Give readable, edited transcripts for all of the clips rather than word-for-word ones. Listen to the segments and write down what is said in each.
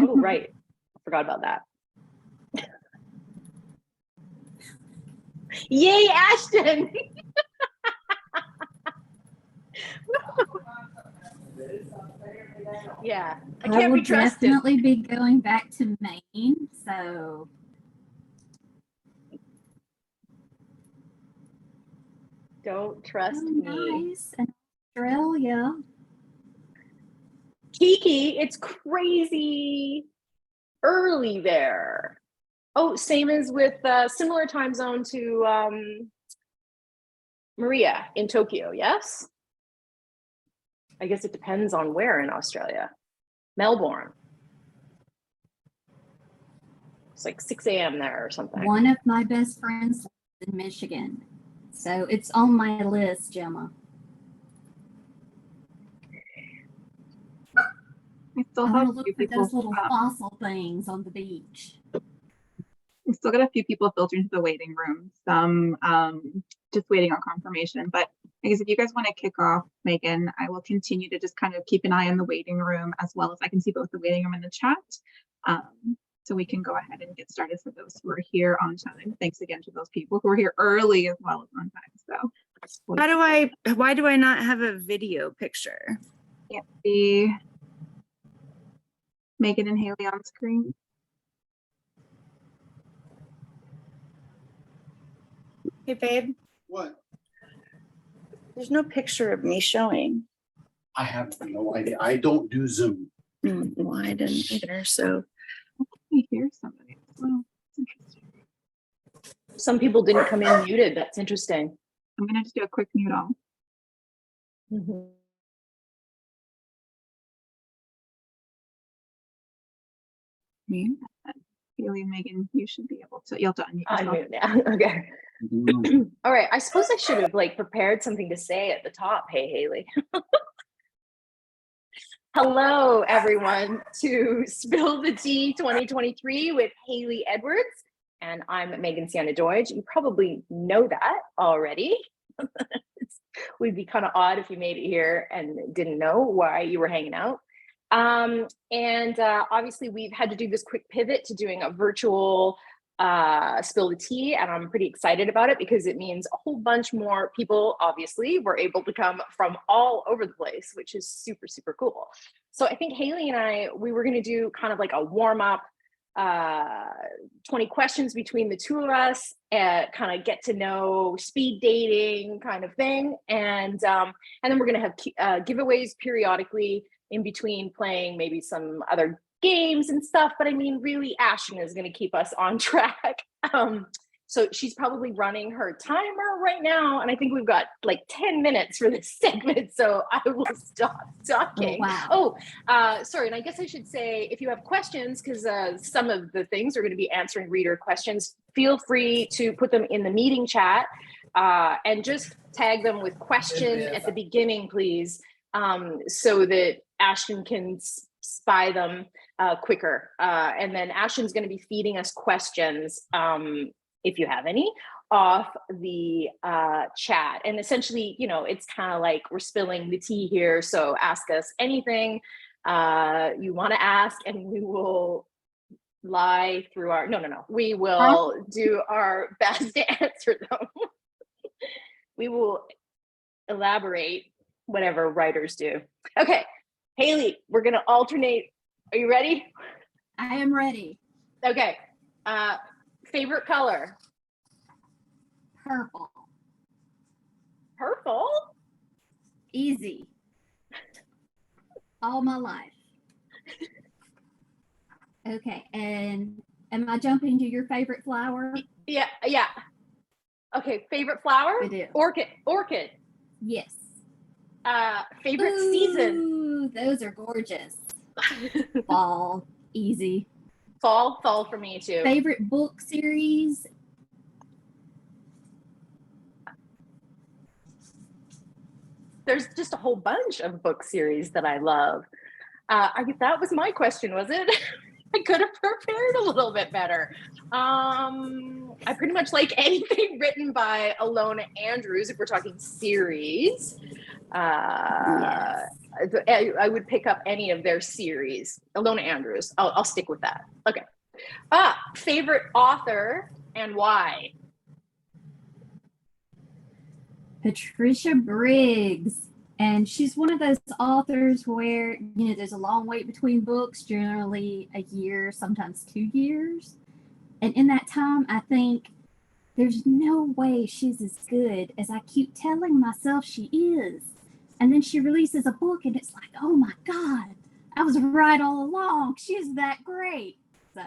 Oh, right. Forgot about that. Yay, Ashton! Yeah, I can't be trusted. Definitely be going back to Maine, so don't trust me. Nice. And Australia. Kiki, it's crazy early there. Oh, same as with similar time zone to Maria in Tokyo, yes? I guess it depends on where in Australia. Melbourne. It's like 6 a.m. there or something. One of my best friends lives in Michigan. So it's on my list, Gemma. We still I have want to look for those little fossil things on the beach. We still got a few people filtering into the waiting room. Some just waiting on confirmation. But I guess if you guys want to kick off, Megan, I will continue to just kind of keep an eye on the waiting room, as well as I can see both the waiting room and the chat. So we can go ahead and get started for those who are here on time. Thanks again to those people who are here early as well as on time. So Why do I not have a video picture? Can't see Megan and Hailey on screen. Hey, babe. What? There's no picture of me showing. I have no idea. I don't do Zoom. Well, I didn't either, so. I hear somebody. Well, it's interesting. Some people didn't come in muted. That's interesting. I'm going to just do a quick mute all. Mute. Hailey and Megan, you should be able to. You'll have to unmute yourself. Unmute now. Okay. All right. I suppose I should have prepared something to say at the top. Hey, Hailey. Hello, everyone, to Spill the Tea 2023 with Hailey Edwards, and I'm Megan Ciana Doidge. You probably know that already. Would be kind of odd if you made it here and didn't know why you were hanging out. Obviously, we've had to do this quick pivot to doing a virtual Spill the Tea, and I'm pretty excited about it because it means a whole bunch more people, obviously, were able to come from all over the place, which is super, super cool. So I think Hailey and we were going to do kind of like a warm-up 20 questions between the two of us, kind of get to know, speed dating kind of thing. And then we're going to have giveaways periodically in between, playing maybe some other games and stuff. But I mean, really, Ashton is going to keep us on track. So she's probably running her timer right now. And I think we've got like 10 minutes for this segment. So I will stop talking. Oh, wow. Sorry. And I guess I should say, if you have questions, because some of the things are going to be answering reader questions, feel free to put them in the meeting chat and just tag them with question at the beginning, please, so that Ashton can spy them quicker. And then Ashton's going to be feeding us questions, if you have any, off the chat. And essentially, it's kind of like we're spilling the tea here. So ask us anything you want to ask, and we will lie through our, no. We will do our best to answer them. We will elaborate whatever writers do. Okay, Hailey, we're going to alternate. Are you ready? I am ready. Okay. Favorite color? Purple. Purple? Easy. All my life. Okay, and am I jumping to your favorite flower? Yeah. Okay, favorite flower? It is. Orchid. Yes. Favorite season? Those are gorgeous. Fall. Easy. Fall for me too. Favorite book series? There's just a whole bunch of book series that I love. That was my question, was it? I could have prepared a little bit better. I pretty much like anything written by Alona Andrews, if we're talking series. I would pick up any of their series. Alona Andrews. I'll stick with that. Okay. Favorite author and why? Patricia Briggs. And she's one of those authors where, there's a long wait between books, generally a year, sometimes 2 years. And in that time, I think there's no way she's as good as I keep telling myself she is. And then she releases a book and it's like, oh my God, I was right all along. She's that great. So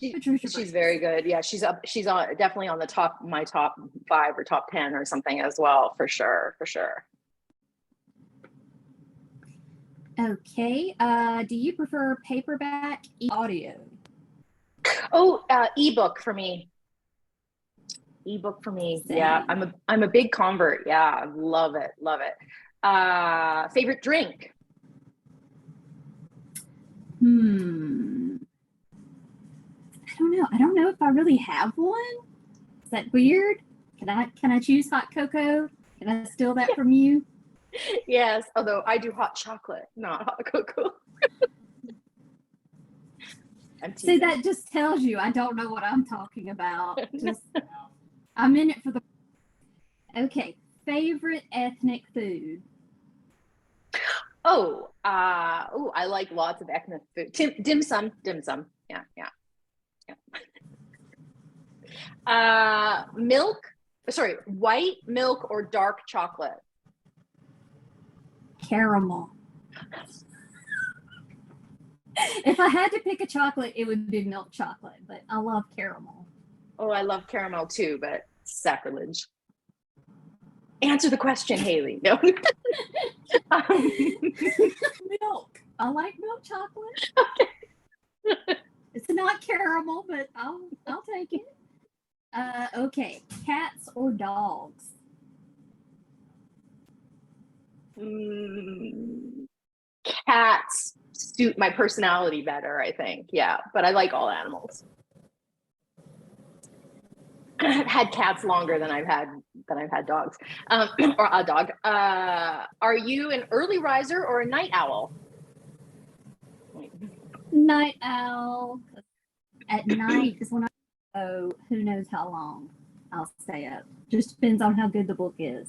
She's very good. Yeah, she's definitely on my top 5 or top 10 or something as well, for sure. Okay. Do you prefer paperback, audio? Ebook for me. Same. Yeah, I'm a big convert. Yeah, love it. Favorite drink? I don't know if I really have one. Is that weird? Can I choose hot cocoa? Can I steal that from you? Yes, although I do hot chocolate, not hot cocoa. See, that just tells you I don't know what I'm talking about. I'm in it for the. Okay, favorite ethnic food. I like lots of ethnic food. Dim sum. Yeah. White milk or dark chocolate? Caramel. If I had to pick a chocolate, it would be milk chocolate, but I love caramel. Oh, I love caramel too, but sacrilege. Answer the question, Hailey. No. Milk. I like milk chocolate. Okay. It's not caramel, but I'll take it. Okay, cats or dogs? Cats suit my personality better, I think. Yeah, but I like all animals. I've had cats longer than I've had dogs, or a dog. Are you an early riser or a night owl? Night owl. At night is when I go, who knows how long I'll stay up. Just depends on how good the book is.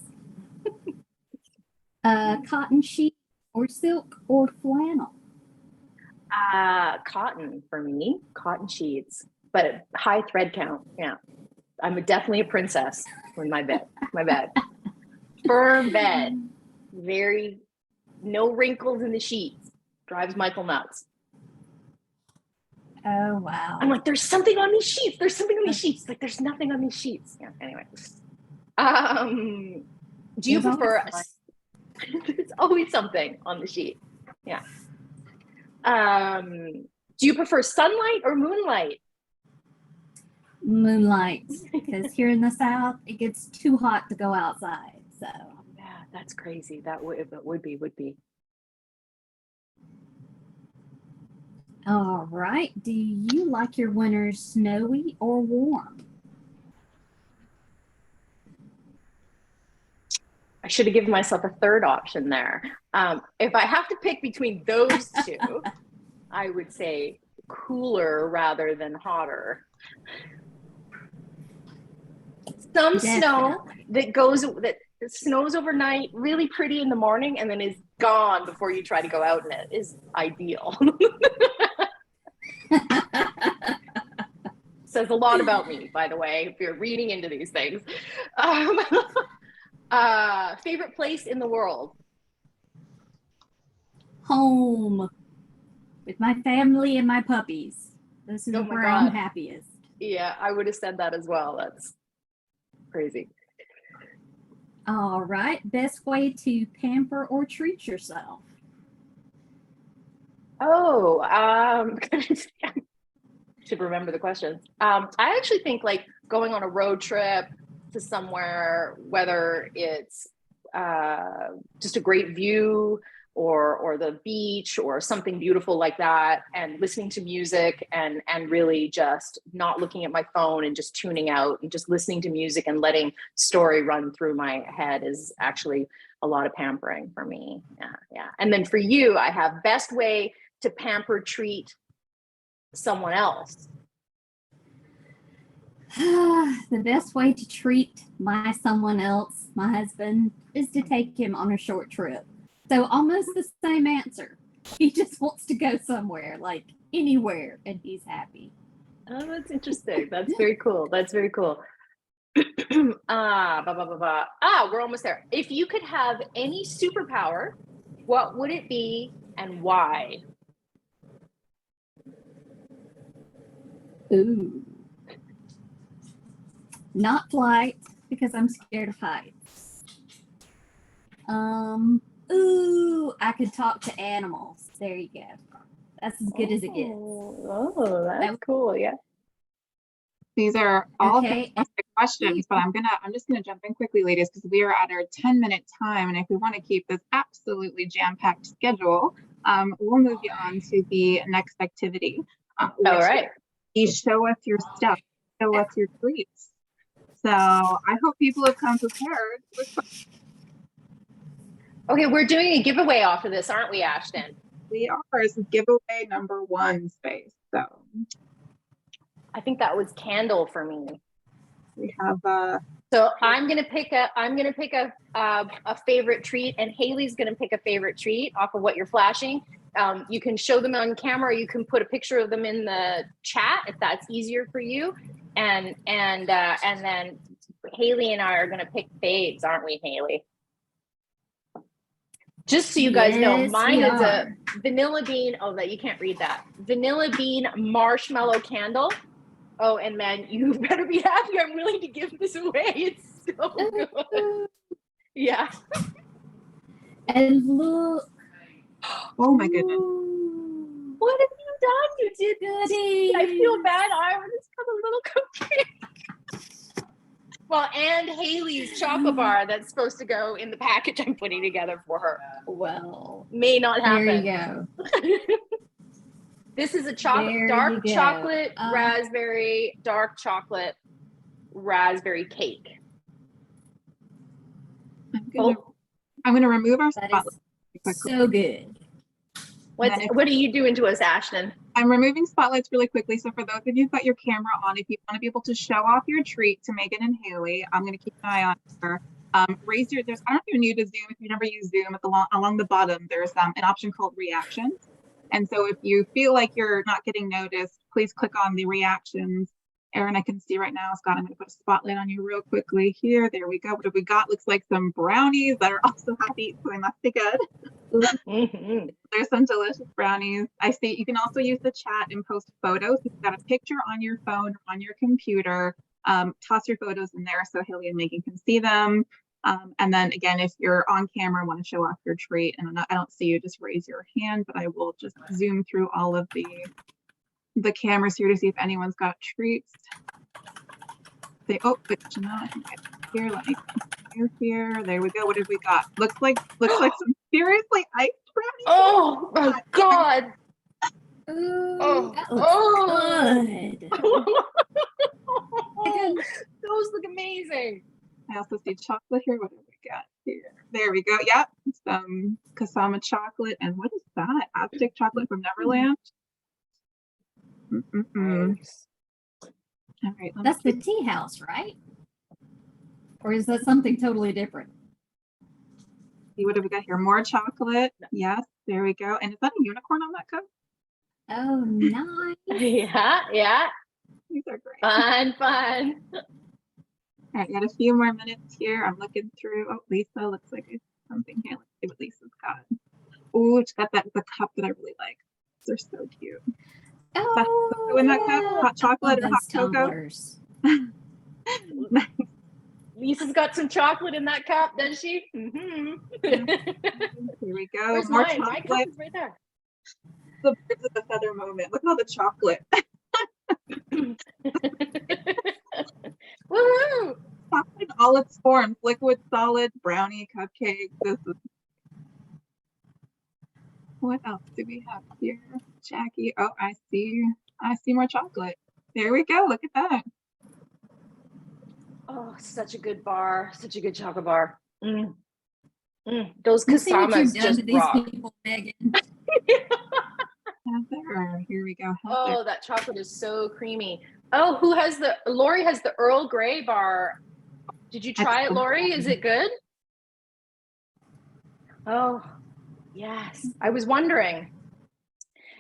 Cotton sheet or silk or flannel? Cotton for me, cotton sheets, but high thread count. Yeah. I'm definitely a princess in my bed. Firm bed. No wrinkles in the sheets. Drives Michael nuts. Oh, wow. I'm like, there's something on these sheets. Like, there's nothing on these sheets. Yeah, anyway. Do you prefer... There's always something on the sheet. Yeah. Do you prefer sunlight or moonlight? Moonlight, because here in the South, it gets too hot to go outside. So yeah, that's crazy. That would be. All right. Do you like your winters snowy or warm? I should have given myself a third option there. If I have to pick between those two, I would say cooler rather than hotter. Some snow that snows overnight, really pretty in the morning, and then is gone before you try to go out in it is ideal. Says a lot about me, by the way, if you're reading into these things. Favorite place in the world? Home. With my family and my puppies. This is where I'm happiest. Yeah, I would have said that as well. That's crazy. All right. Best way to pamper or treat yourself? Should remember the questions. I actually think like going on a road trip to somewhere, whether it's just a great view or the beach or something beautiful like that, and listening to music and really just not looking at my phone and just tuning out and just listening to music and letting story run through my head is actually a lot of pampering for me. Yeah. And then for you, I have best way to pamper treat someone else. The best way to treat someone else, my husband, is to take him on a short trip. So almost the same answer. He just wants to go somewhere, like anywhere, and he's happy. Oh, that's interesting. That's very cool. That's very cool. We're almost there. If you could have any superpower, what would it be and why? Ooh. Not flight, because I'm scared of heights. I could talk to animals. There you go. That's as good as it gets. Oh, that's cool. Yeah. These are all Okay. fantastic questions, but I'm just gonna jump in quickly, ladies, because we are at our 10-minute time, and if we want to keep this absolutely jam-packed schedule, we'll move you on to the next activity. All right. Is show us your stuff, show us your treats. So I hope people have come prepared. Okay, we're doing a giveaway off of this, aren't we, Ashton? We are. This is giveaway number 1 space. So I think that was candle for me. we have So I'm gonna pick a favorite treat, and Hailey's gonna pick a favorite treat off of what you're flashing. You can show them on camera. You can put a picture of them in the chat if that's easier for you. And then Hailey and I are gonna pick faves, aren't we, Hailey? Just so you guys know, Yes, mine we is a are. vanilla bean. Oh, that you can't read that. Vanilla bean marshmallow candle. Oh, and man, you better be happy. I'm willing to give this away. It's so good. Yeah. And look. oh my goodness. Ooh, What have you done? You did this. goodies. I feel bad. I just got a little cupcake. Well, and Hailey's chocolate bar that's supposed to go in the package I'm putting together for her. Well, May not happen. there you go. This is a There dark you go. chocolate raspberry, dark chocolate raspberry cake. I'm gonna remove our That spotlight. is so good. What are you doing to us, Ashton? I'm removing spotlights really quickly. So for those of you who've got your camera on, if you want to be able to show off your treat to Meghan and Hailey, I'm going to keep an eye on her. Raise your, I don't know if you're new to Zoom. If you never use Zoom, along the bottom, there's an option called reactions. And so if you feel like you're not getting noticed, please click on the reactions. Erin, I can see right now, Scott, I'm going to put a spotlight on you real quickly here. There we go. What have we got? Looks like some brownies that are also happy, so they must be good. Mm-hmm. There's some delicious brownies. I see you can also use the chat and post photos. If you've got a picture on your phone or on your computer, toss your photos in there so Hailey and Meghan can see them. And then again, if you're on camera and want to show off your treat, and I don't see you, just raise your hand, but I will just zoom through all of the cameras here to see if anyone's got treats. But Janelle, I think I here, let me here. There we go. What have we got? Looks like some seriously iced brownies. Oh my God. Ooh, that looks good. Those look amazing. I also see chocolate here. What have we got here? There we go. Yep. Some Kasama chocolate. And what is that? Aztec chocolate from Neverland. Nice. All right. That's the tea house, right? Or is that something totally different? See what have we got here? More chocolate. Yes. There we go. And is that a unicorn on that cup? Oh, nice. Yeah. These are great. Fun. All right, got a few more minutes here. I'm looking through. Oh, Lisa looks like it's something here. Let's see what Lisa's got. Oh, it's got the cup that I really like. They're so cute. Oh, in that cup, hot chocolate or hot cocoa? tumblers. Lisa's got some chocolate in that cup, does she? Mm-hmm. Here we go. Where's More mine? My chocolate. cup is right there. The birds of the feather moment. Look at all the chocolate. Woohoo! Chocolate in all its forms: liquid, solid, brownie, cupcake. This is. What else do we have here, Jackie? Oh, I see more chocolate. There we go. Look at that. Oh, such a good bar. Such a good chocolate bar. Mm. Those You see what kasamas you've done just to these rock. people, Megan. Heather, here we go. Heather. Oh, that chocolate is so creamy. Oh, Lori has the Earl Grey bar. Did you try it, Lori? Is it good? Oh, yes. I was wondering.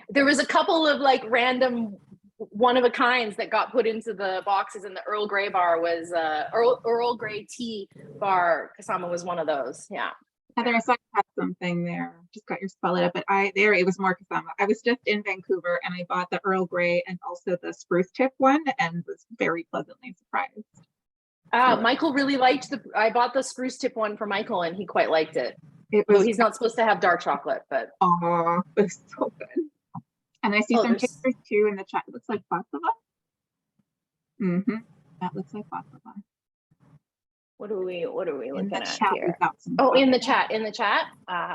There was a couple of like random one of a kinds that got put into the boxes, and the Earl Grey bar was Earl Grey tea bar. Kasama was one of those. Yeah. Heather, I saw you had something there. Just got your spell it up, but it was more kasama. I was just in Vancouver and I bought the Earl Grey and also the spruce tip one and was very pleasantly surprised. Michael really liked I bought the spruce tip one for Michael and he quite liked it. It was, he's not supposed to have dark chocolate, but. Oh, it was so good. And I see some there's- pictures too in the chat. It looks like baklava. Mm-hmm. That looks like baklava. What are we In looking the at chat, we've here? got some Oh, in the baklava. chat.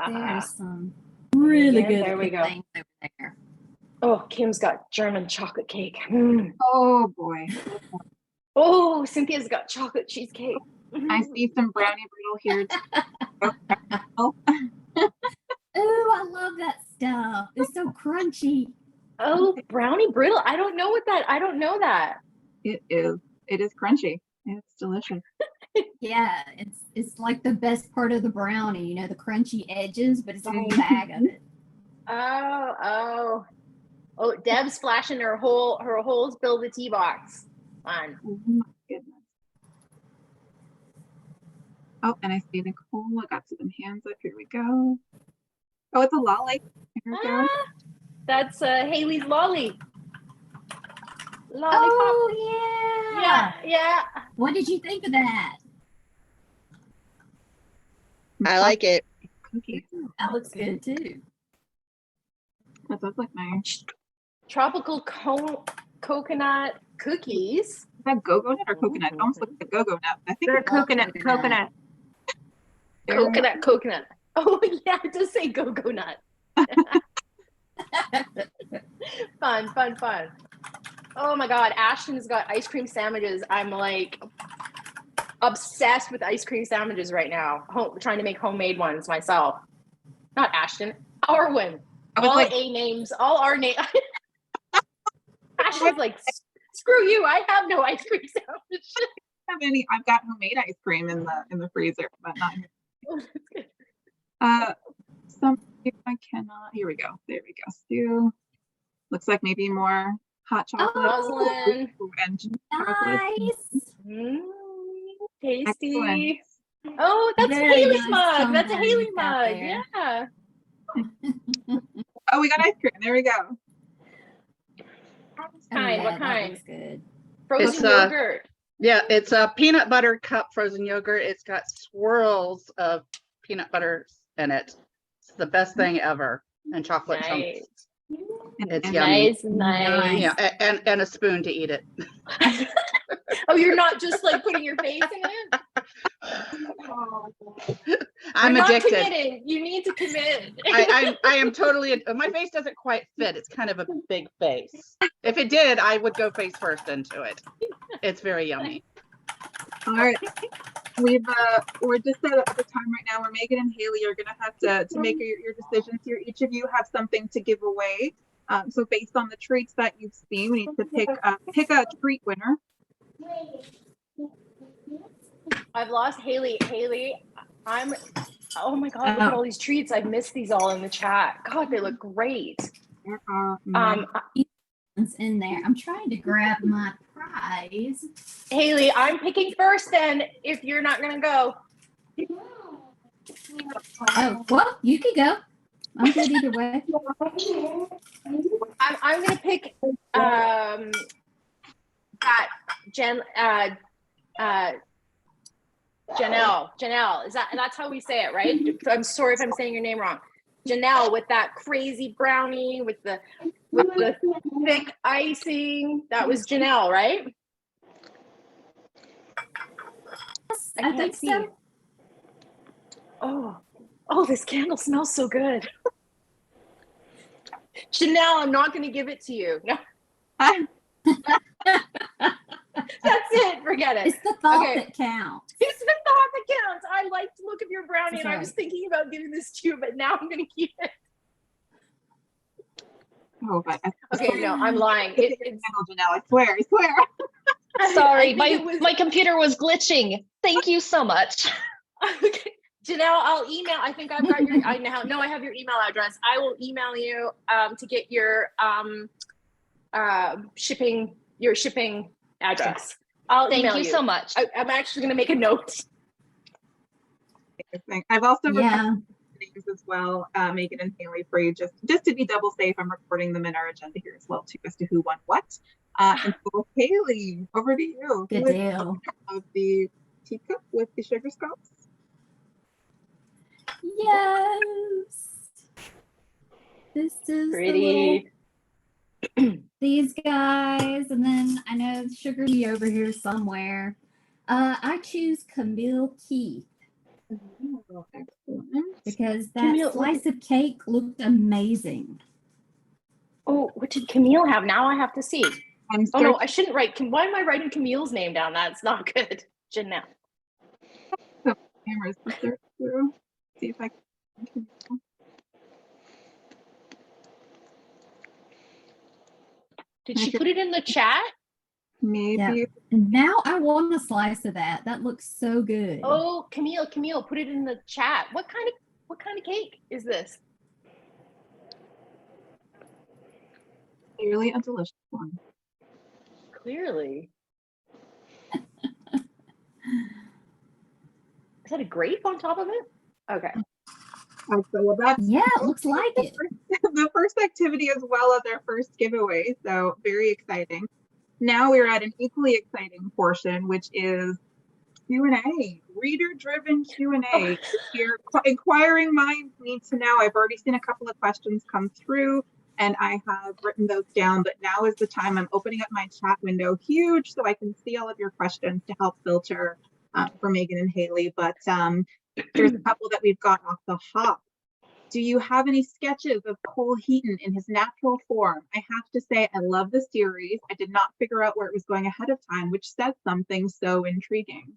There's some really Yeah, good there we go. things over there. Oh, Kim's got German chocolate cake. Mm. Oh boy. Oh, Cynthia's got chocolate cheesecake. I see some brownie brittle here. Oh, Oh, I love that stuff. It's so crunchy. Oh, brownie brittle. I don't know that. it is. It is crunchy. It's delicious. Yeah, it's like the best part of the brownie, you know, the crunchy edges, but it's a whole bag of it. Oh, Deb's flashing her whole spill the tea box. Fun. Oh my goodness. Oh, and I see Nicole. I got some hands up. Here we go. Oh, it's a lolly. Here we go. That's Hailey's lolly. Lollipop. Oh yeah. Yeah. What did you think of that? I like it. Cookies. That looks good too. That does look nice. Tropical coconut cookies. Is that go-go nut or coconut? It almost looks like a go-go nut. I think They're it's coconut. Coconut. Oh yeah, it does say go-go nut. Fun. Oh my God, Ashton's got ice cream sandwiches. I'm like obsessed with ice cream sandwiches right now. Trying to make homemade ones myself. Not Ashton, Arwen. I was All like, A names, all our names. Ashton's like, screw you. I have no ice cream sandwich. have any? I've got homemade ice cream in the freezer, but not here. Oh, that's good. Some I cannot. Here we go. There we go. Stew. Looks like maybe more hot chocolate. Muslin. And chocolate. Nice. Tasty. Excellent. Oh, that's Very Hailey's nice mug. That's a tumbler Hailey you've got mug. there. Yeah. Oh, we got ice cream. There we go. Kind? What that kind? looks good. Frozen It's, yogurt. Yeah, it's a peanut butter cup frozen yogurt. It's got swirls of peanut butter in it. It's the best thing ever. And chocolate chunks. Nice. It's yummy. Nice. Yeah, and a spoon to eat it. Oh, you're not just like putting your face in it? I'm You're not addicted. committing. You need to commit. I am totally. My face doesn't quite fit. It's kind of a big face. If it did, I would go face first into it. It's very yummy. All right. We're just at the time right now where Megan and Hailey are gonna have to make your decisions here. Each of you have something to give away. So based on the treats that you've seen, we need to pick a treat winner. I've lost Hailey. Hailey, oh my God, look at all these treats. I've missed these all in the chat. God, they look great. There are It's in there. I'm trying to grab my prize. Haley, I'm picking first then, if you're not gonna go. Oh, well, you can go. I'm good either way. I'm gonna pick that Janelle. That's how we say it, right? I'm sorry if I'm saying your name wrong. Janelle with that crazy brownie with the thick icing. That was Janelle, right? I can't think see. so. Oh, this candle smells so good. Janelle, I'm not going to give it to you. No. That's it. Forget it. It's the thought Okay. that counts. It's the thought that counts. I liked the look of your brownie, That's and I was right. thinking about giving this to you, but now I'm going to keep it. Oh, but Okay, no, I'm lying. It's It's Janelle, I swear, I swear. Sorry, I think it was- my computer was glitching. Thank you so much. Okay. Janelle, I'll email. I think I've got your. I now know I have your email address. I will email you to get your shipping address. I'll Thank email you so much. I'm actually going to make a note. I've also Yeah. recorded names as well, Meghan and Hailey, for you, just to be double safe. I'm recording them in our agenda here as well too, as to who won what. And so Hailey, over to you. Good Who is deal. of the teacup with the sugar scopes? Yes. This is the Pretty. these guys, and then I know Sugar Tea over here somewhere. I choose Camille Keith Oh, excellent. because that Camille, slice of cake looked amazing. Oh, what did Camille have? Now I have to see. I'm Oh no, searching I shouldn't write. Why am I writing Camille's name down? That's not good. Janelle. cameras to search through. See if I can. Did she put it in the chat? Maybe. And now I want a slice of that. That looks so good. Oh, Camille, put it in the chat. What kind of cake is this? Clearly a delicious one. Clearly. Is that a grape on top of it? Okay. So well, that's Yeah, it looks like it. the first activity as well as our first giveaway. So very exciting. Now we're at an equally exciting portion, which is Q&A, reader-driven Q&A. Your inquiring minds need to know. I've already seen a couple of questions come through, and I have written those down, but now is the time. I'm opening up my chat window huge so I can see all of your questions to help filter for Meghan and Hailey. But there's a couple that we've got off the hop. Do you have any sketches of Cole Heaton in his natural form? I have to say, I love the series. I did not figure out where it was going ahead of time, which says something so intriguing.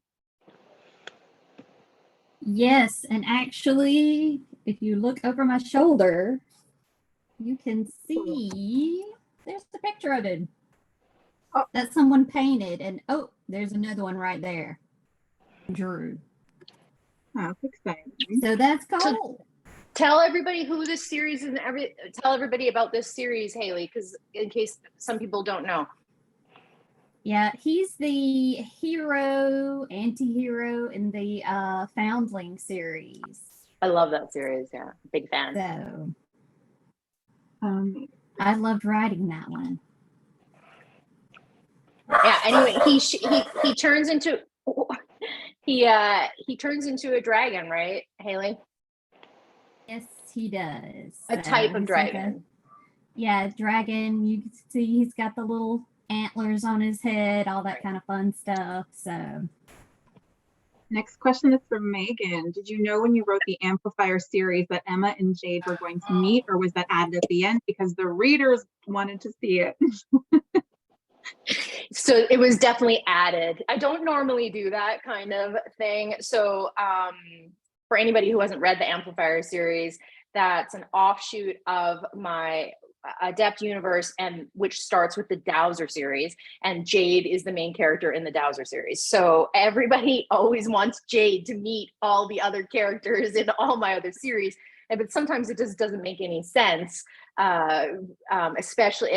Yes, and actually, if you look over my shoulder, you can see there's the picture of him Oh. that someone painted. And oh, there's another one right there. Drew. That's exciting. So that's Cole. Tell everybody who this series is. Tell everybody about this series, Hailey, because in case some people don't know. Yeah, he's the hero, anti-hero in the Foundling series. I love that series. Yeah, big fan. So I I loved writing that one. Yeah. Anyway, he turns into he turns into a dragon, right, Hailey? Yes, he does. A type of he's dragon. Yeah, dragon. You can see he's got the little antlers on his head, all that kind of fun stuff. So Next question is from Meghan. Did you know when you wrote the Amplifier series that Emma and Jade were going to meet, or was that added at the end because the readers wanted to see it? So it was definitely added. I don't normally do that kind of thing. So for anybody who hasn't read the Amplifier series, that's an offshoot of my Adept universe, and which starts with the Dowser series, and Jade is the main character in the Dowser series. So everybody always wants Jade to meet all the other characters in all my other series, but sometimes it just doesn't make any sense, especially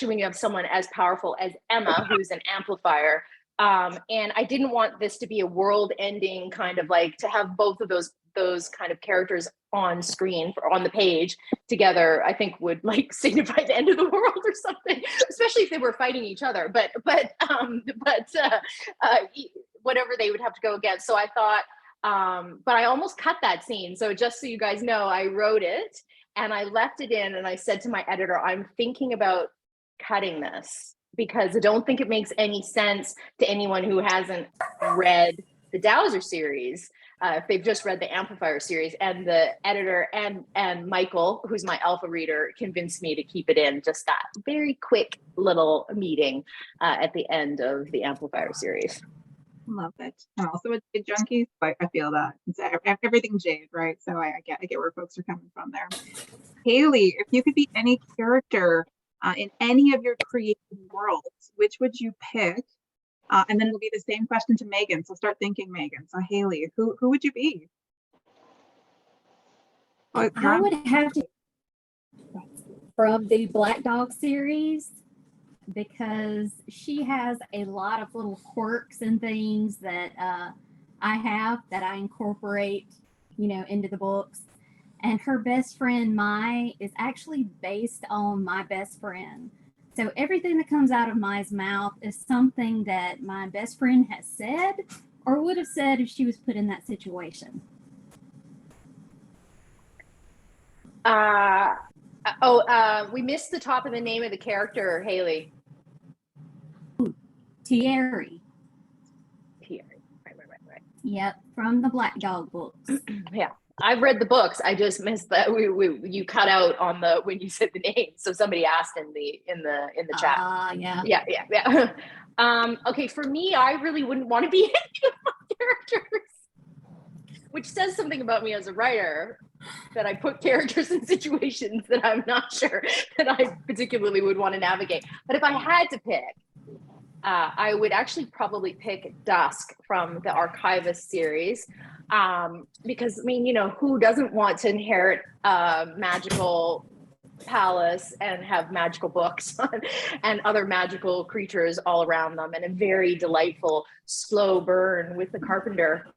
when you have someone as powerful as Emma, who's an amplifier. And I didn't want this to be a world-ending kind of like, to have both of those kind of characters on screen or on the page together, I think would like signify the end of the world or something, especially if they were fighting each other, but whatever they would have to go against. So I thought, but I almost cut that scene. So just so you guys know, I wrote it and I left it in, and I said to my editor, I'm thinking about cutting this because I don't think it makes any sense to anyone who hasn't read the Dowser series. if they've just read the Amplifier series. And the editor and Michael, who's my alpha reader, convinced me to keep it in just that very quick little meeting at the end of the Amplifier series. Love it. I'm also a Jade junkie, so I feel that. It's everything Jade, right? So I get where folks are coming from there. Hailey, if you could be any character in any of your creative worlds, which would you pick? And then it'll be the same question to Meghan. So start thinking, Meghan. So Hailey, who would you be? Oh, I would have to from the Black Dog series, because she has a lot of little quirks and things that I have that I incorporate, into the books. And her best friend, Mai, is actually based on my best friend. So everything that comes out of Mai's mouth is something that my best friend has said or would have said if she was put in that situation. We missed the top of the name of the character, Hailey. Thierry. Right. Yep, from the Black Dog books. Yeah, I've read the books. I just missed that you cut out on the when you said the name. So somebody asked in the chat. Yeah. Yeah. Okay, for me, I really wouldn't want to be any of my characters, which says something about me as a writer, that I put characters in situations that I'm not sure that I particularly would want to navigate. But if I had to pick, I would actually probably pick Dusk from the Archivist series, because I mean, who doesn't want to inherit a magical palace and have magical books and other magical creatures all around them, and a very delightful slow burn with the Carpenter.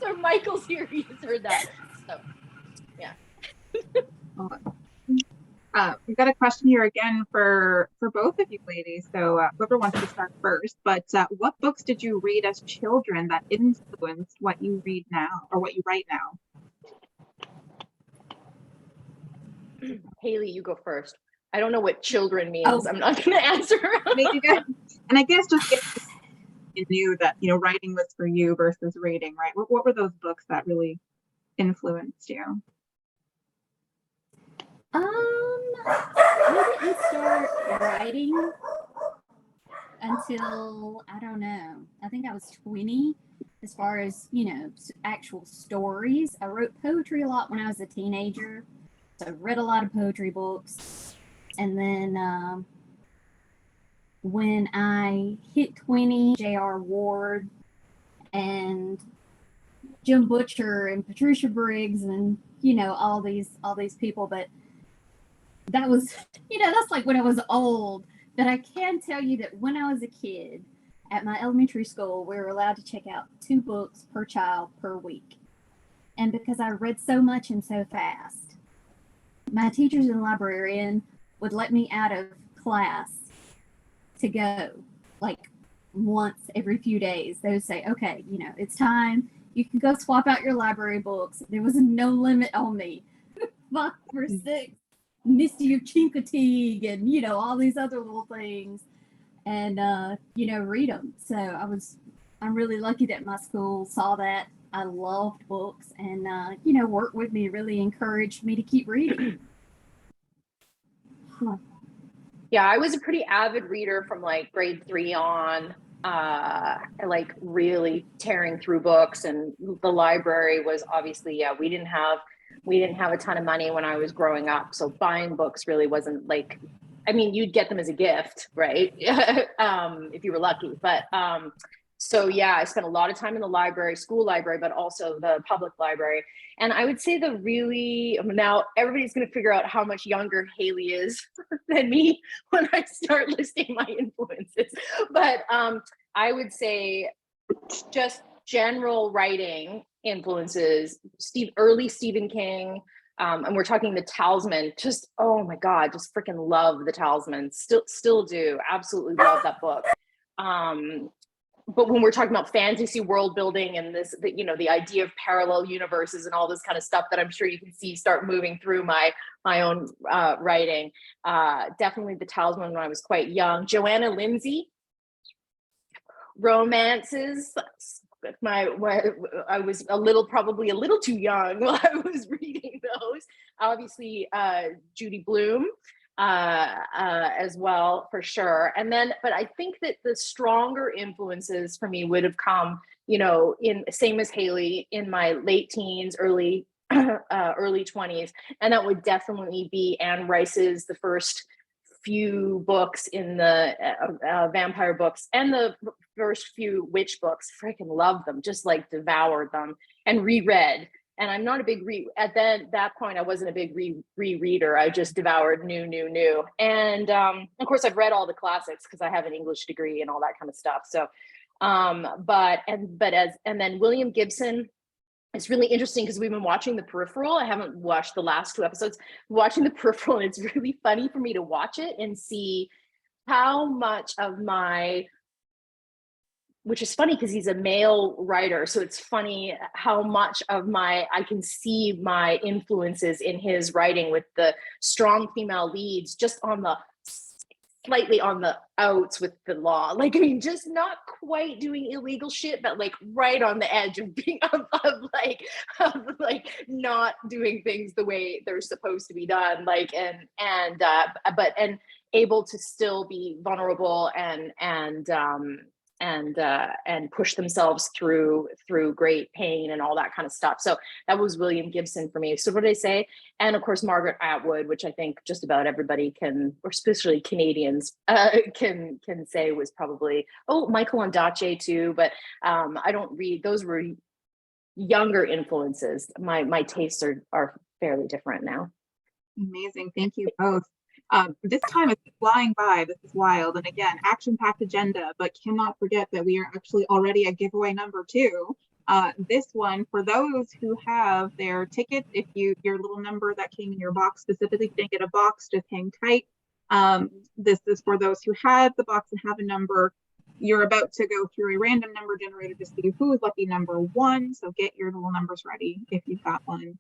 So Michael's here, he's heard that. So yeah. We've got a question here again for both of you ladies. So whoever wants to start first, but what books did you read as children that influenced what you read now or what you write now? Hailey, you go first. I don't know what children means. I'm not going to answer. And I guess just you knew that, writing was for you versus reading, right? What were those books that really influenced you? I didn't start writing until, I don't know, I think I was 20, as far as, actual stories. I wrote poetry a lot when I was a teenager. So I read a lot of poetry books. And then when I hit 20, J.R. Ward and Jim Butcher and Patricia Briggs and, all these people. But that was, that's like when I was old. But I can tell you that when I was a kid at my elementary school, we were allowed to check out 2 books per child per week. And because I read so much and so fast, my teachers and librarian would let me out of class to go like once every few days. They would say, okay, it's time. You can go swap out your library books. There was no limit on me. 5 or 6. Misty of Chincoteague and, all these other little things and, read them. So I'm really lucky that my school saw that. I loved books and, worked with me, really encouraged me to keep reading. Yeah, I was a pretty avid reader from like grade 3 on, like really tearing through books, and the library was obviously, we didn't have a ton of money when I was growing up. So buying books really wasn't like, you'd get them as a gift, right? If you were lucky. But so yeah, I spent a lot of time in the library, school library, but also the public library. And I would say now everybody's going to figure out how much younger Hailey is than me when I start listing my influences. But I would say just general writing influences, early Stephen King, and we're talking The Talisman. Just, oh my God, just freaking love The Talisman. Still do. Absolutely love that book. But when we're talking about fantasy world building and the idea of parallel universes and all this kind of stuff that I'm sure you can see start moving through my own writing, definitely The Talisman when I was quite young. Joanna Lindsay romances. I was probably a little too young while I was reading those. Obviously, Judy Blume as well, for sure. And then, but I think that the stronger influences for me would have come, in same as Hailey, in my late teens, early 20s, and that would definitely be Anne Rice's the first few books in the vampire books and the first few witch books. Freaking loved them, just like devoured them and reread. And I'm not a big at that point I wasn't a big rereader. I just devoured new. And of course I've read all the classics because I have an English degree and all that kind of stuff. So and then William Gibson. It's really interesting because we've been watching The Peripheral. I haven't watched the last 2 episodes. Watching The Peripheral, and it's really funny for me to watch it and see how much of which is funny because he's a male writer. So it's funny how much of I can see my influences in his writing with the strong female leads, just slightly on the outs with the law. Like, I mean, just not quite doing illegal shit, but like right on the edge of being of not doing things the way they're supposed to be done. Like, and able to still be vulnerable and push themselves through great pain and all that kind of stuff. So that was William Gibson for me. So what did I say? And of course, Margaret Atwood, which I think just about everybody can, or especially Canadians can say was probably, Michael Ondaatje too. But I don't read, those were younger influences. My tastes are fairly different now. Amazing. Thank you both. This time is flying by. This is wild. And again, action-packed agenda, but cannot forget that we are actually already at giveaway number 2. This one, for those who have their tickets, if your little number that came in your box specifically didn't get a box, just hang tight. This is for those who have the box and have a number. You're about to go through a random number generator to see who is lucky number 1. So get your little numbers ready if you've got one.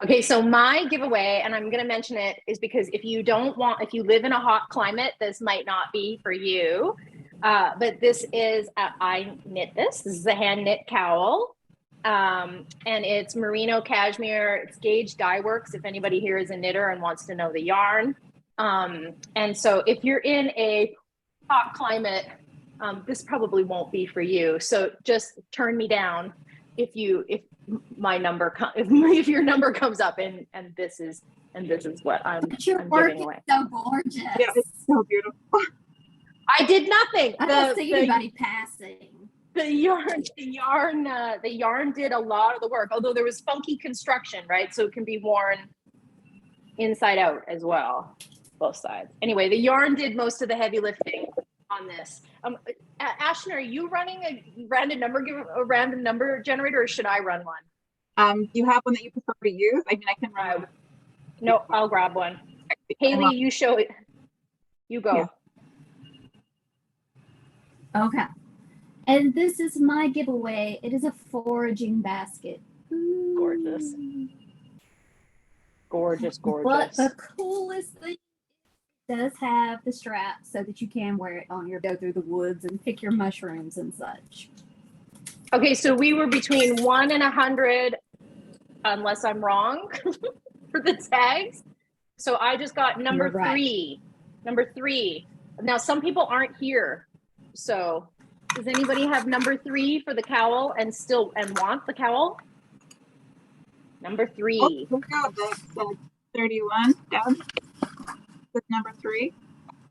Okay, so my giveaway, and I'm going to mention it, is because if you live in a hot climate, this might not be for you. But this is, I knit this. This is a hand knit cowl. And it's merino cashmere. It's Gauge Dye Works, if anybody here is a knitter and wants to know the yarn. And so if you're in a hot climate, this probably won't be for you. So just turn me down if my number if your number comes up and this is what I'm giving away. So gorgeous. Yeah, it's so beautiful. I did nothing. I don't see anybody passing. The yarn did a lot of the work, although there was funky construction, right? So it can be worn inside out as well, both sides. Anyway, the yarn did most of the heavy lifting on this. Ashton, are you running a random number generator, or should I run one? You have one that you prefer to use? I mean, I can run. No, I'll grab one. Hailey, you show it. You go. Yeah. Okay. And this is my giveaway. It is a foraging basket. Ooh. Gorgeous. But the coolest thing, does have the strap so that you can wear it on your go through the woods and pick your mushrooms and such. Okay, so we were between 1 and 100, unless I'm wrong, for the tags. So I just got number 3. Number 3. Now some people aren't here. So does anybody have number 3 for the cowl and want the cowl? Number 3. Oh, here we go. That's 31 down. With number 3.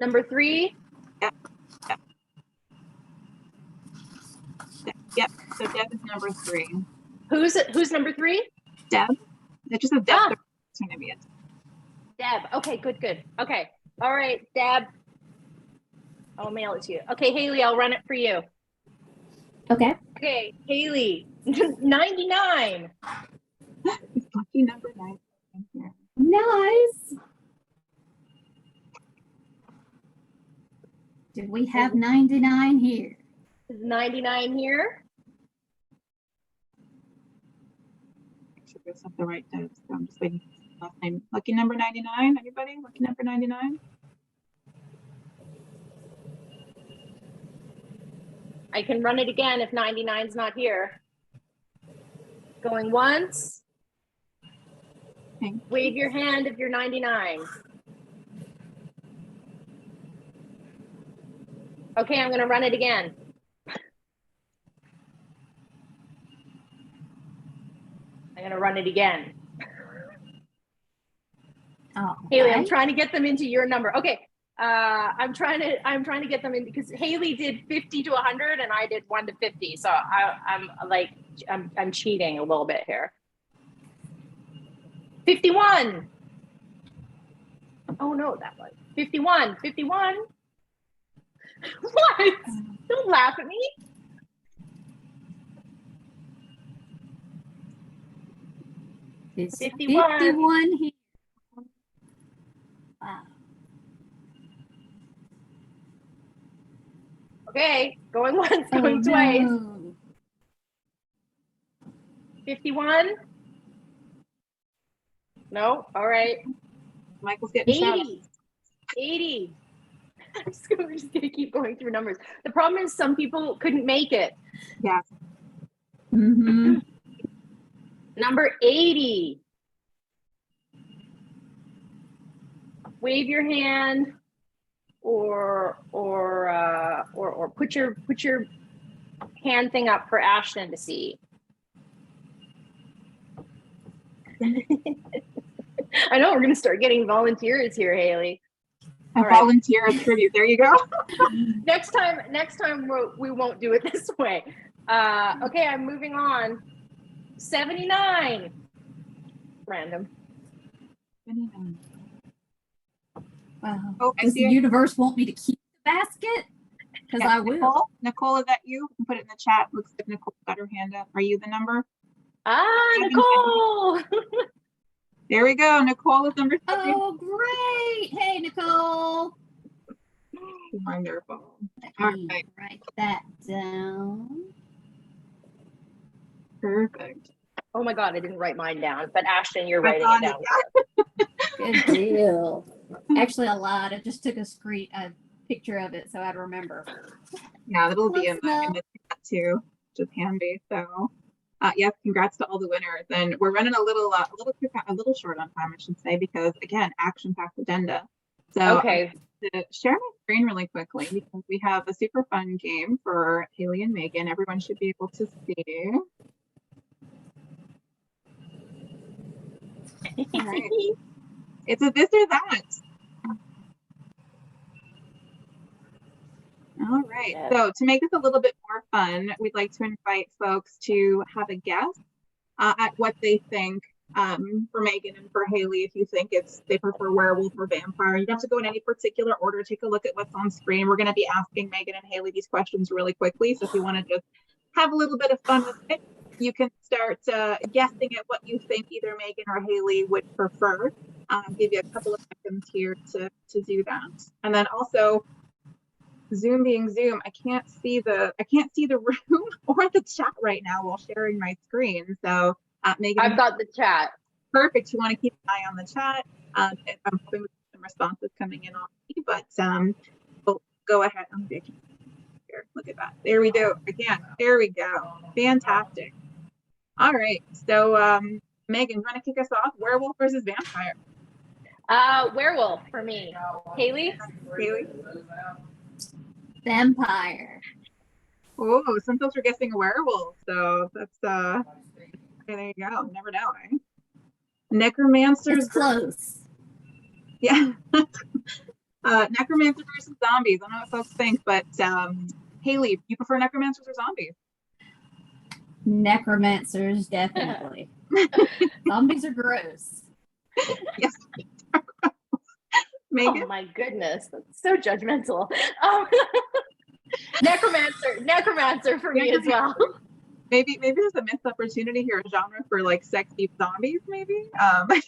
Number 3? Yep. So Deb is number 3. Who's number 3? Deb. It just says Deb. It's gonna be it. Deb. Okay, good. Okay. All right, Deb. I'll mail it to you. Okay, Hailey, I'll run it for you. Okay. Okay, Hailey. 99. It's lucky number 9. Nice. Did we have 99 here? Is 99 here? Make sure it's not the right Deb. So I'm just waiting for the last name. Lucky number 99. Anybody? Lucky number 99. I can run it again if 99's not here. Going once. Thank Wave your hand if you're 99. Okay, I'm gonna run it again. I'm gonna run it again. Oh, Hailey, I'm trying to get them into your number. Okay. I'm trying to get them in because Hailey did 50 to 100 and I did 1 to 50. So I'm cheating a little bit here. 51. Oh no, that was 51. 51. What? Don't laugh at me. It's 51. 51 here. Wow. Okay, going once, Oh, going twice. no. 51. No, all right. Michael's getting shouted. 80. 80. We're just gonna keep going through numbers. The problem is some people couldn't make it. Yeah. Mm-hmm. Number 80. Wave your hand or put your hand thing up for Ashton to see. I know we're gonna start getting volunteers here, Hailey. A All right. volunteer tribute. There you go. Next time we won't do it this way. Okay, I'm moving on. 79. Random. Wow. Oh, I Does see the it. universe want me to keep the basket? Because Yeah, I will. Nicole, is that you? You can put it in the chat. Looks like Nicole got her hand up. Are you the number? Nicole. There we go. Nicole is number 3. Oh, great. Hey, Nicole. Wonderful. Let All me right. write that down. Perfect. Oh my God, I didn't write mine down, but Ashton, you're I writing got it it, down. Good deal. Actually, I lied. I just took a picture of it so I'd remember. Yeah, that'll be in Close the chat too, which is handy. So, yes, congrats to all the winners. And we're running a little short on time, I should say, because again, action-packed agenda. So, Okay. to share my screen really quickly because we have a super fun game for Hailey and Meghan. Everyone should be able to see. All right. It's a this or that. All right. Yes. So to make this a little bit more fun, we'd like to invite folks to have a guess at what they think for Meghan and for Hailey. If you think they prefer werewolf or vampire, you don't have to go in any particular order. Take a look at what's on screen. We're going to be asking Meghan and Hailey these questions really quickly. So if you want to just have a little bit of fun with it, you can start guessing at what you think either Meghan or Hailey would prefer. Give you a couple of seconds here to do that. And then also, Zoom being Zoom, I can't see the room or the chat right now while sharing my screen. So Meghan, I've got the chat. Perfect. You want to keep an eye on the chat. I'm hoping with some responses coming in on me, but we'll go ahead. Here, look at that. There we go. Again, there we go. Fantastic. All right. So Meghan, you want to kick us off? Werewolf versus vampire. Werewolf for me. Hailey? Hailey? Vampire. Oh, some folks are guessing a werewolf. So that's there you go. Never know, eh? Necromancers. It's close. Yeah. Necromancer versus zombies. I don't know what folks think, but Hailey, you prefer necromancers or zombies? Necromancers, definitely. Zombies are gross. Yes. Meghan? Oh my goodness, that's so judgmental. Necromancer for me as well. Maybe there's a missed opportunity here, a genre for like sexy zombies, maybe. But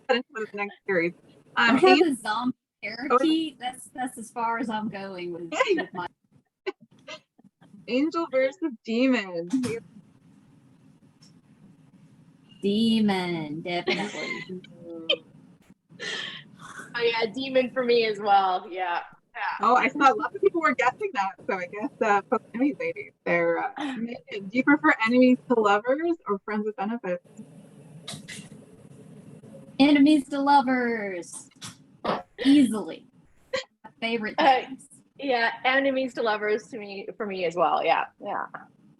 the next series. I have a zombie parakeet. That's as far as I'm going with my. Angel versus demon. Demon, definitely. Oh yeah, demon for me as well. Yeah. Oh, I saw lots of people were guessing that. So I guess folks, enemies, ladies. They're Megan, do you prefer enemies to lovers or friends with benefits? Enemies to lovers. Easily. My favorite things. Yeah, enemies to lovers for me as well. Yeah, yeah.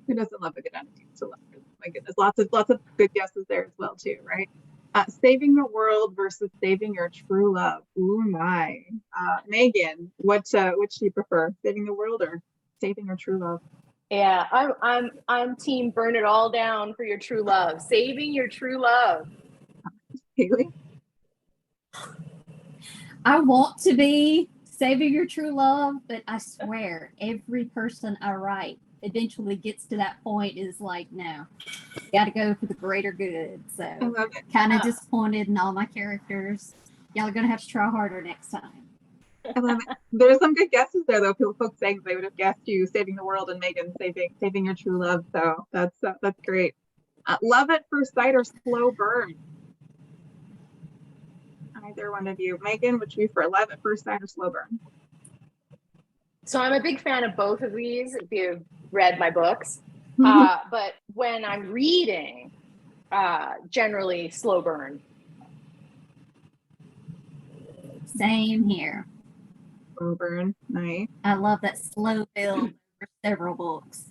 Who doesn't love a good enemies to lovers? My goodness, lots of good guesses there as well too, right? Saving the world versus saving your true love. Ooh my. Megan, which do you prefer? Saving the world or saving your true love? Yeah, I'm team burn it all down for your true love. Saving your true love. Hailey? I want to be saving your true love, but I swear every person I write eventually gets to that point is like, no, got to go for the greater good. I So love it. kind of disappointed in all my characters. Y'all are going to have to try harder next time. I love it. There's some good guesses there though. Folks saying they would have guessed you saving the world and Megan saving your true love. So that's great. Love at first sight or slow burn? Either one of you. Megan, which we for love at first sight or slow burn? So I'm a big fan of both of these, if you've read my books. But when I'm reading, generally slow burn. Same here. Slow burn. Nice. I love that slow build for several books.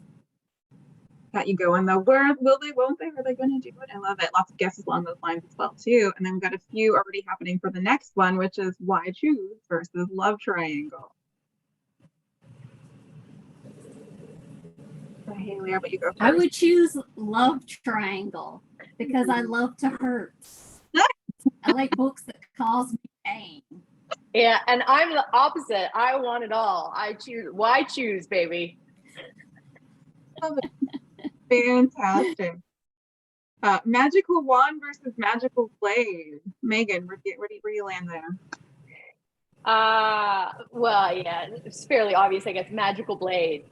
Got you going though. Where will they, won't they? Are they going to do it? I love it. Lots of guesses along those lines as well too. And then we've got a few already happening for the next one, which is why choose versus love triangle. So Hailey, how about you go first? I would choose love triangle because I love to hurt. I like books that cause me pain. Yeah, and I'm the opposite. I want it all. Why choose, baby? Love it. Fantastic. Magical wand versus magical blade. Megan, where do you land there? Well, yeah, it's fairly obvious, I guess. Magical blade.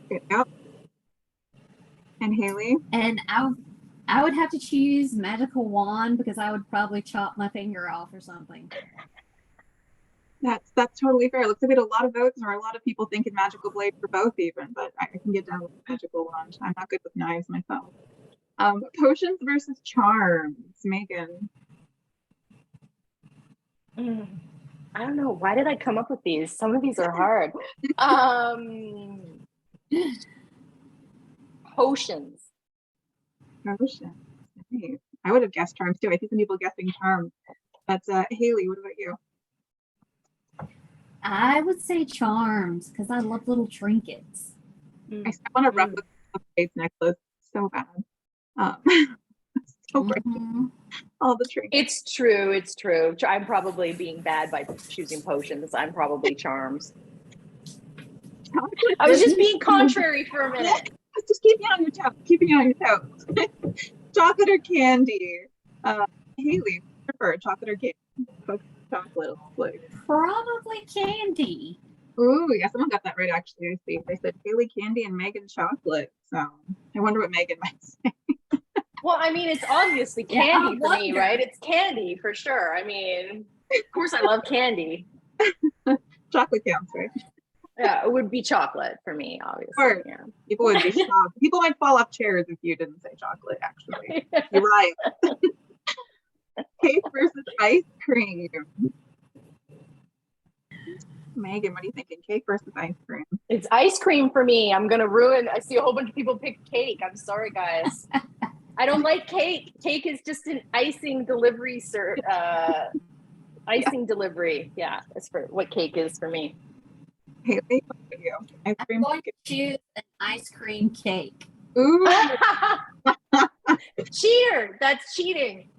Yep. And Hailey? And I would have to choose magical wand because I would probably chop my finger off or something. That's totally fair. It looks like we had a lot of votes, or a lot of people thinking magical blade for both even, but I can get down with magical wand. I'm not good with knives myself. Potions versus charms. Megan. I don't know. Why did I come up with these? Some of these are hard. Potions. Potions. Nice. I would have guessed charms too. I see some people guessing charms. That's Hailey, what about you? I would say charms because I love little trinkets. I want to replica the face necklace so bad. So great. All the trinkets. It's true. It's true. I'm probably being bad by choosing potions. I'm probably charms. I was just being contrary for a minute. Just keeping you on your toes. Keeping you on your toes. Chocolate or candy? Hailey, prefer chocolate or candy? Chocolate. Like. Probably candy. Ooh, yeah, someone got that right actually. I see. They said Hailey candy and Megan chocolate. So I wonder what Megan might say. Well, I mean, it's obviously candy for me, right? It's candy for sure. I mean, of course I love candy. Chocolate counts, right? Yeah, it would be chocolate for me, obviously. Or yeah. People would be shocked. People might fall off chairs if you didn't say chocolate, actually. You're right. Cake versus ice cream. Megan, what are you thinking? Cake versus ice cream? It's ice cream for me. I'm going to ruin. I see a whole bunch of people pick cake. I'm sorry, guys. I don't like cake. Cake is just an icing delivery, icing delivery. Yeah, that's for what cake is for me. Hailey, what about you? Ice cream. I'm going to choose an ice cream cake. Ooh, Cheater! That's cheating.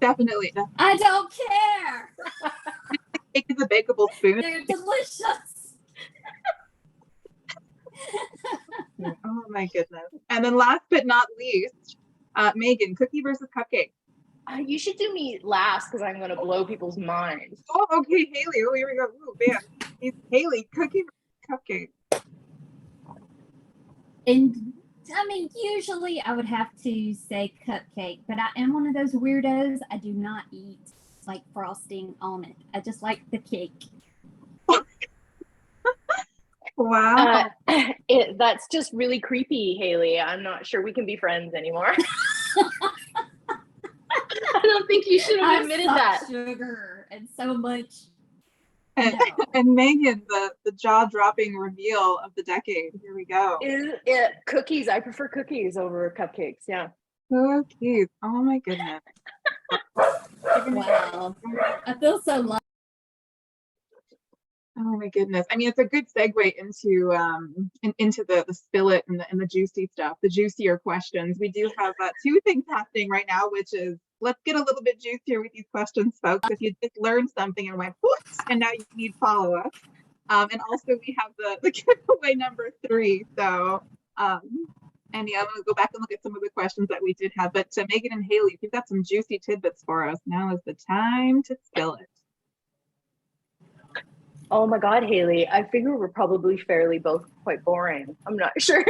definitely. I don't care. Cake is a bakeable spoon. They're delicious. Oh my goodness. And then last but not least, Megan, cookie versus cupcake. You should do me last because I'm going to blow people's minds. Oh, okay, Hailey. Oh, here we go. Ooh, man. Hailey, cookie versus cupcake. And I mean, usually I would have to say cupcake, but I am one of those weirdos. I do not eat like frosting on it. I just like the cake. Wow. That's just really creepy, Hailey. I'm not sure we can be friends anymore. I don't think you should have admitted that. Sugar and so much. And, No. and Megan, the jaw-dropping reveal of the decade. Here we go. Is it cookies? I prefer cookies over cupcakes. Yeah. Cookies. Oh my goodness. Wow. I feel so lucky. Oh my goodness. I mean, it's a good segue into the spill it and the juicy stuff, the juicier questions. We do have two things happening right now, which is let's get a little bit juicier with these questions, folks. If you just learned something and went, whoops, and now you need follow-up. And also we have the giveaway number 3. So and yeah, I'm gonna go back and look at some of the questions that we did have. But Megan and Hailey, if you've got some juicy tidbits for us, now is the time to spill it. Oh my God, Hailey. I figure we're probably fairly both quite boring. I'm not sure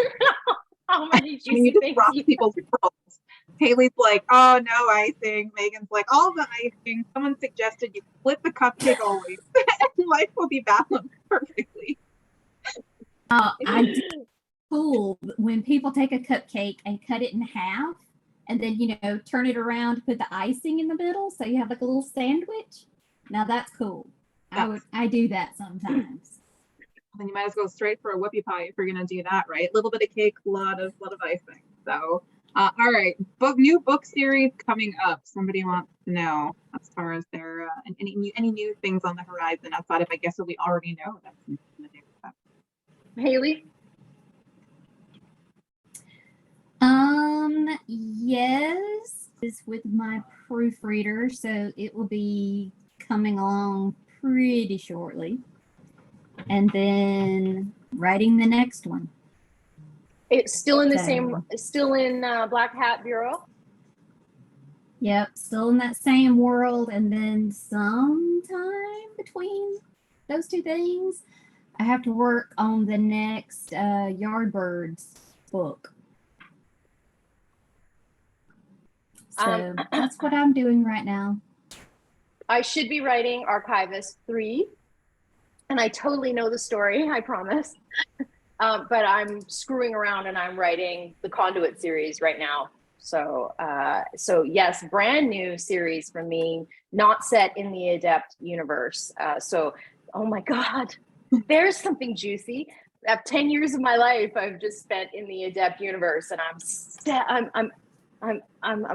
how many I mean, juicy you just things rock you people's worlds. Hailey's like, oh, no icing. Megan's like, all the icing. Someone suggested you split the cupcake always, and life will be balanced perfectly. I do cool when people take a cupcake and cut it in half and then, turn it around to put the icing in the middle. So you have like a little sandwich. Now that's cool. I do that sometimes. Then you might as well go straight for a whoopie pie if you're gonna do that, right? A little bit of cake, a lot of icing. So, all right, new book series coming up. Somebody wants to know as far as their any new things on the horizon outside of I guess what we already know. That's Hailey? Yes, is with my proofreader, so it will be coming along pretty shortly. And then writing the next one. It's still in Black Hat Bureau. Yep, still in that same world. And then sometime between those two things, I have to work on the next Yardbirds book. So that's what I'm doing right now. I should be writing Archivist 3. And I totally know the story, I promise. But I'm screwing around and I'm writing the Conduit series right now. So yes, brand new series for me, not set in the Adept universe. Oh my God, there's something juicy. 10 years of my life I've just spent in the Adept universe, and I'm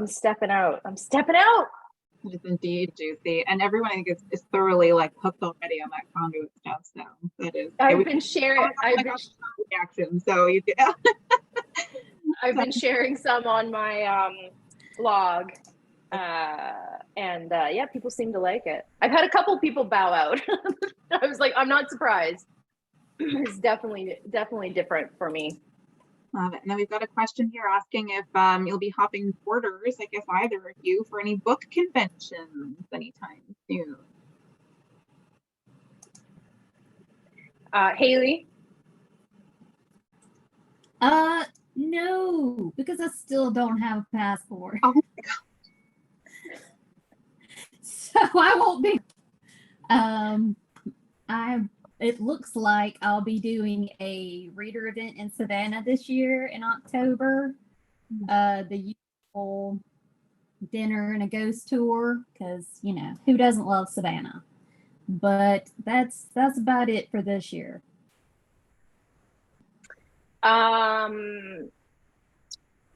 stepping out. I'm stepping out. It is indeed juicy, and everyone I think is thoroughly like hooked already on that Conduit stuff. So that is. I've been sharing. Reaction. So you can. I've been sharing some on my blog, and yeah, people seem to like it. I've had a couple people bow out. I was like, I'm not surprised. It's definitely different for me. Love it. And then we've got a question here asking if you'll be hopping borders, I guess either of you, for any book conventions anytime soon. Hailey? No, because I still don't have a passport. Oh my God. So I won't be. It looks like I'll be doing a reader event in Savannah this year in October. The usual dinner and a ghost tour, because who doesn't love Savannah? But that's about it for this year. I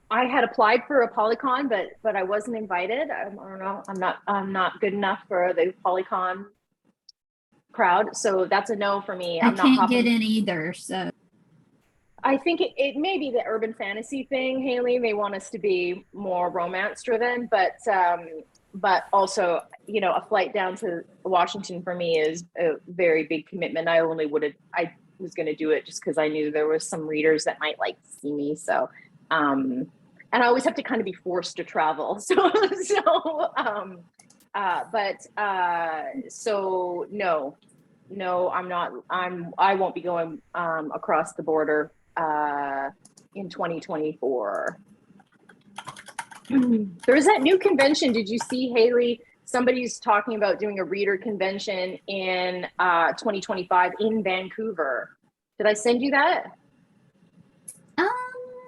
had applied for a Polycon, but I wasn't invited. I don't know. I'm not good enough for the Polycon crowd, so that's a no for me. I can't get in either. So I think it may be the urban fantasy thing, Hailey. They want us to be more romance driven, but also, a flight down to Washington for me is a very big commitment. I was going to do it just because I knew there was some readers that might like to see me. So, and I always have to kind of be forced to travel. So no, I'm not. I won't be going across the border in 2024. There's that new convention. Did you see, Hailey? somebody's talking about doing a reader convention in 2025 in Vancouver. Did I send you that?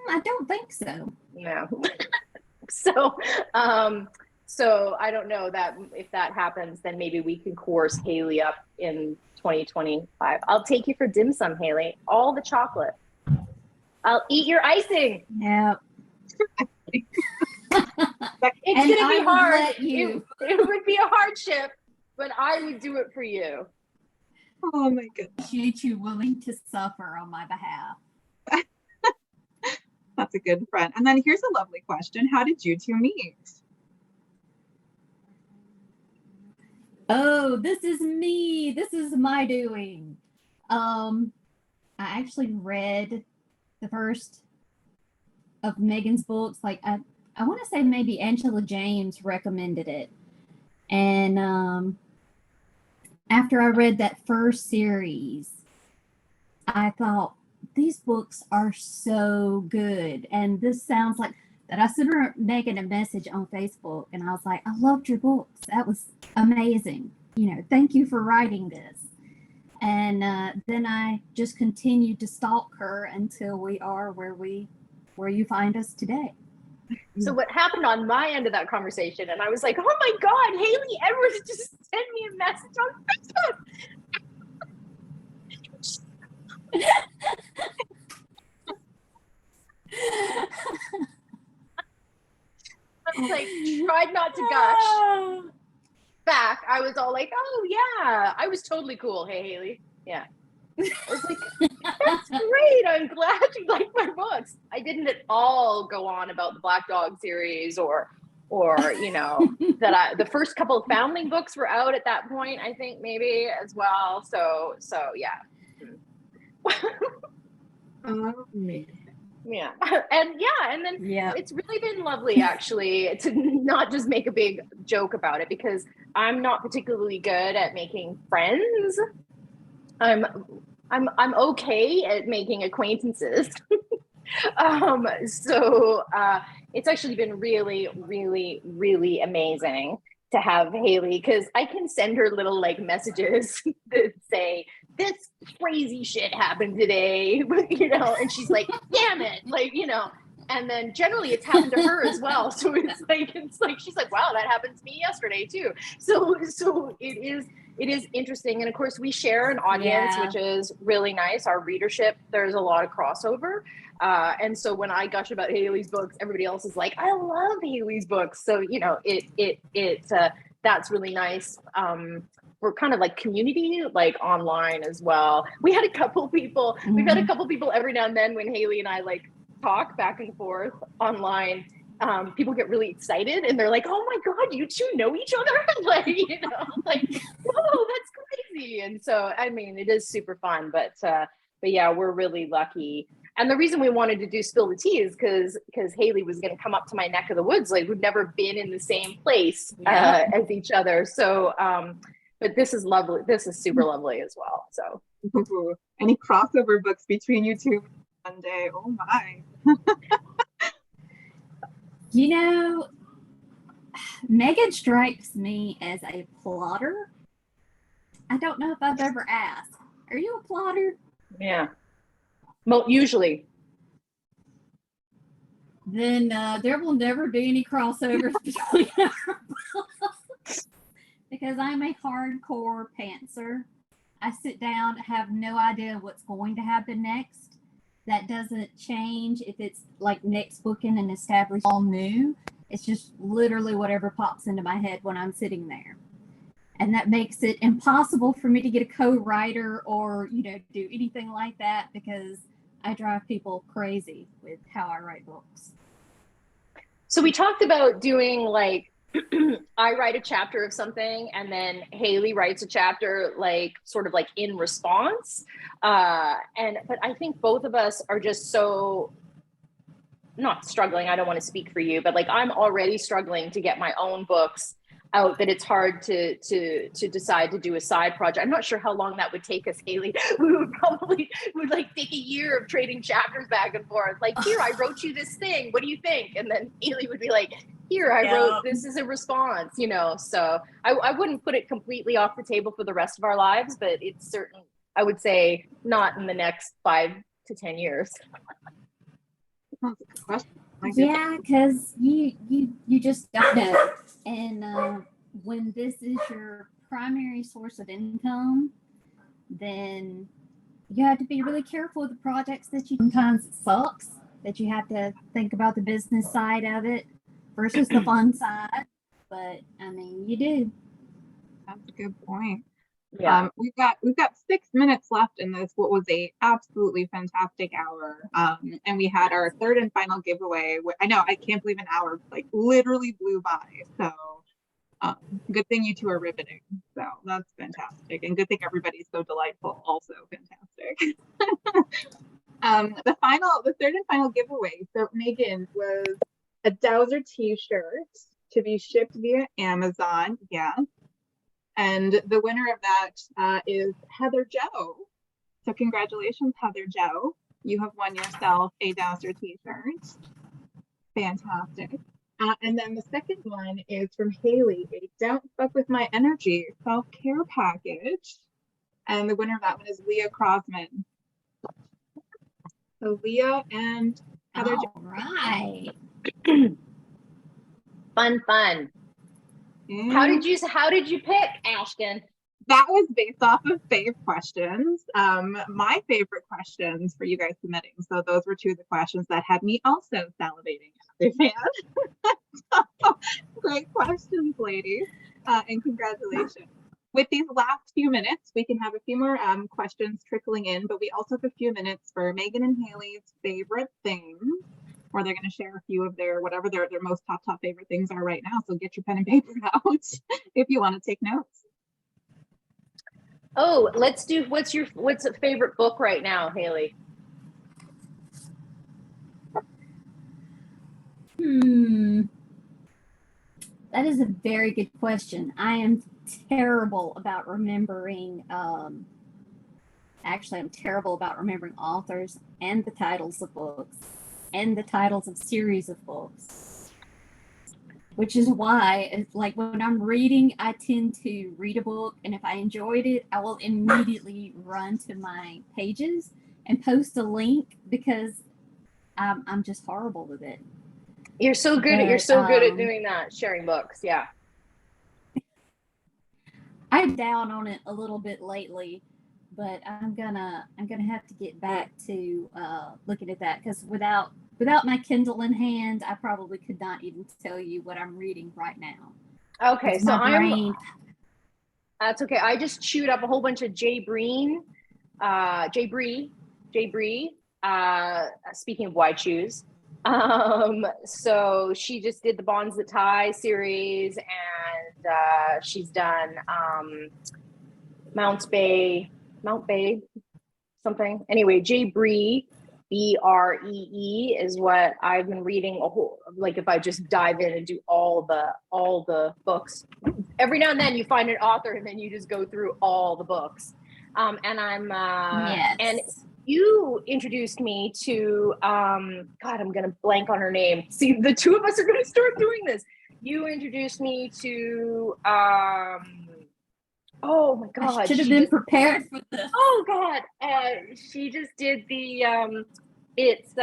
I don't think so. No. So, so I don't know that if that happens, then maybe we can course Hailey up in 2025. I'll take you for dim sum, Hailey. All the chocolate. I'll eat your icing. Yeah. It's And gonna I be would hard. let you. It would be a hardship, but I would do it for you. Oh my goodness. Appreciate you willing to suffer on my behalf. That's a good friend. And then here's a lovely question. How did you two meet? Oh, this is me. This is my doing. I actually read the first of Meghan's books. Like I want to say maybe Angela James recommended it. And after I read that first series, I thought, these books are so good. And this sounds like that. I sent her Meghan a message on Facebook and I was like, I loved your books. That was amazing. You know, thank you for writing this. And then I just continued to stalk her until we are where you find us today. So what happened on my end of that conversation, and I was like, oh my God, Hailey Edwards just sent me a message on Facebook. I was like, tried not to gush. Back, I was all like, oh yeah, I was totally cool. Hey, Hailey. Yeah. I was like, that's great. I'm glad you like my books. I didn't at all go on about the Black Dog series or you know, the first couple of Foundling books were out at that point, I think maybe as well. So yeah. Oh, man. Yeah. And then Yeah. it's really been lovely actually to not just make a big joke about it, because I'm not particularly good at making friends. I'm okay at making acquaintances. So it's actually been really, really, really amazing to have Hailey, because I can send her little like messages that say, this crazy shit happened today, you know, and she's like, damn it, like, you know, and then generally it's happened to her as well. So it's like she's like, wow, that happened to me yesterday too. So it is interesting. And of course we share an audience, Yeah. which is really nice. Our readership, there's a lot of crossover. And so when I gush about Hailey's books, everybody else is like, I love Hailey's books. So, you know, that's really nice. We're kind of like community, like online as well. We've had a couple people every now and then when Hailey and I like talk back and forth online. People get really excited and they're like, oh my God, you two know each other? Like, you know, like, whoa, that's crazy. And so, I mean, it is super fun, but yeah, we're really lucky. And the reason we wanted to do Spill the Tea is because Hailey was going to come up to my neck of the woods. Like, we've never been in the same place as each other. So, but this is lovely. This is super lovely as well. So, Any crossover books between you two one day? Oh my. You know, Meghan strikes me as a plotter. I don't know if I've ever asked. Are you a plotter? yeah. Well, usually. Then there will never be any crossovers between our books. Because I'm a hardcore pantser. I sit down, have no idea what's going to happen next. That doesn't change if it's like next book in an established all new. It's just literally whatever pops into my head when I'm sitting there. And that makes it impossible for me to get a co-writer or, you know, do anything like that because I drive people crazy with how I write books. So we talked about doing like, I write a chapter of something and then Hailey writes a chapter, like sort of like in response. But I think both of us are just so not struggling. I don't want to speak for you, but like I'm already struggling to get my own books out, that it's hard to decide to do a side project. I'm not sure how long that would take us, Hailey. We would like take a year of trading chapters back and forth. Like, here, I wrote you this thing. What do you think? And then Hailey would be like, here I Yeah. wrote this is a response, so I wouldn't put it completely off the table for the rest of our lives, but it's certain, I would say not in the next 5 to 10 years. That's a good question. My goodness. Yeah, because you just don't know. And when this is your primary source of income, then you have to be really careful with the projects that you sometimes it sucks that you have to think about the business side of it versus the fun side. But I mean, you do. That's a good point. Yeah. We've got 6 minutes left in this, what was a absolutely fantastic hour. And we had our third and final giveaway. I know, I can't believe an hour like literally blew by. So good thing you two are riveting. So that's fantastic. And good thing everybody's so delightful. Also fantastic. The third and final giveaway. So Megan was a Dowser t-shirt to be shipped via Amazon. Yes. And the winner of that is Heather Joe. So congratulations, Heather Joe. You have won yourself a Dowser t-shirt. Fantastic. And then the second one is from Hailey, a Don't Fuck With My Energy self-care package. And the winner of that one is Leah Crossman. So Leah and Heather All right. Fun. Joe. How did you pick, Ashton? That was based off of fave questions. My favorite questions for you guys submitting. So those were two of the questions that had me also salivating as a fan. So, great questions, ladies. And congratulations. With these last few minutes, we can have a few more questions trickling in, but we also have a few minutes for Megan and Hailey's favorite things, where they're going to share a few of their whatever their most top favorite things are right now. So get your pen and paper out if you want to take notes. Oh, let's do what's a favorite book right now, Hailey? That is a very good question. I am terrible about remembering. Actually, I'm terrible about remembering authors and the titles of books and the titles of series of books. Which is why, it's like when I'm reading, I tend to read a book, and if I enjoyed it, I will immediately run to my pages and post a link because I'm just horrible with it. You're so good at doing that, sharing books. Yeah. I'm down on it a little bit lately, but I'm gonna have to get back to looking at that, because without my Kindle in hand, I probably could not even tell you what I'm reading right now. Okay, so my brain. That's okay. I just chewed up a whole bunch of Jay Bree. Speaking of why choose. So she just did the Bonds That Tie series, and she's done Mount Bay, something. Anyway, Jay Bree, Bree is what I've been reading. Like if I just dive in and do all the books, every now and then you find an author and then you just go through all the books. And I'm Yes. and you introduced me to God, I'm gonna blank on her name. See, the two of us are gonna start doing this. You introduced me to oh my God, I should have been prepared for this. Oh God, she just did the it's